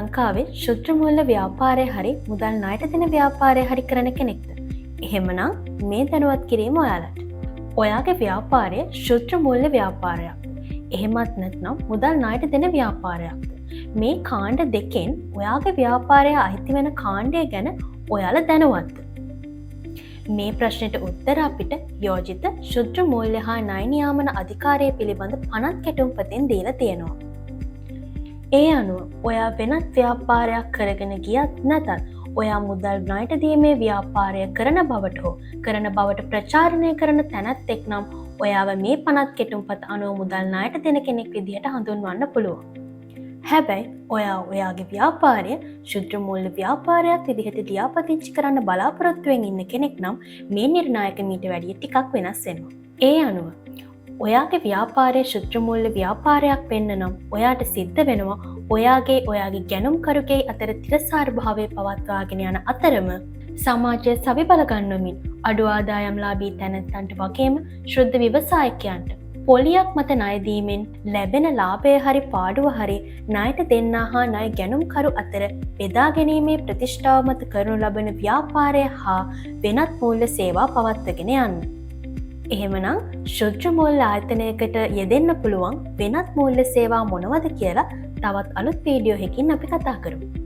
ලංකාවේ ශුද්‍ර මුල්ල ව්‍යාපාරය හරි මුදල් ණයට දෙන ව්‍යාපාරය හරි කරන කෙනෙක්ද? එහෙමනම් මේ දැනුවත් කිරීම ඔයාලට. ඔයාගේ ව්‍යාපාරය ශුද්‍ර මුල්ල ව්‍යාපාරයක්. එහෙමත් නැත්නම් මුදල් ණයට දෙන ව්‍යාපාරයක්ද? මේ කාණ්ඩ දෙකෙන් ඔයාගේ ව්‍යාපාරය අයිති වෙන කාණ්ඩය ගැන ඔයාලා දැනුවත්ද? මේ ප්‍රශ්නෙට උත්තර අපිට යෝජිත ශුද්‍ර මූල්‍ය හා ණය නියාමන අධිකාරිය පිළිබඳ පනත් කැටුම්පතෙන් දීලා තියෙනවා. ඒ අනුව ඔයා වෙනත් ව්‍යාපාරයක් කරගෙන ගියත් නැතත් ඔයා මුදල් ණයට දීමේ ව්‍යාපාරය කරන බවට හෝ කරන බවට ප්‍රචාරණය කරන තැනැත් එක්නම් ඔයාව මේ පනත් කෙටුම්පත අනුව මුදල් ණයට දෙන කෙනෙක් විදිහට හඳුන්වන්න පුළුවන්. හැබැයි ඔයා ඔයාගේ ව්‍යාපාරය ශුද්‍ර මූල්‍ය ව්‍යාපාරයක් විදිහට ලියාපදිංචි කරන්න බලාපොරොත්තුවෙන් ඉන්න කෙනෙක් නම් මේ නිර්ණායක මීට වැඩිය ටිකක් වෙනස් වෙනවා. ඒ අනුව ඔයාගේ ව්‍යාපාරය ශුද්‍ර මූල්‍ය ව්‍යාපාරයක් වෙන්න නම් ඔයාට සිද්ධ වෙනවා ඔයාගේ ගැනුම්කරුගේ අතර තිරසාර භාවය පවත්වාගෙන යන අතරම සමාජය සවි බලගන්නමින් අඩු ආදායම්ලාභී තැනැත්තන්ට වගේම ශුද්ධ ව්‍යවසායකයන්ට පොලියක් මත ණය දීමෙන් ලැබෙන ලාභය හරි පාඩුව හරි ණයට දෙන්නා හා ණය ගැනුම්කරු අතර බෙදා ගැනීමේ ප්‍රතිෂ්ඨාව මත කරනු ලබන ව්‍යාපාරය හා වෙනත් මූල්‍ය සේවා පවත්වාගෙන යන්න. එහෙමනම් ශුද්‍ර මූල්‍ය ආයතනයකට යෙදෙන්න පුළුවන් වෙනත් මූල්‍ය සේවා මොනවද කියලා තවත් අලුත් වීඩියෝ එකකින් අපි කතා කරමු.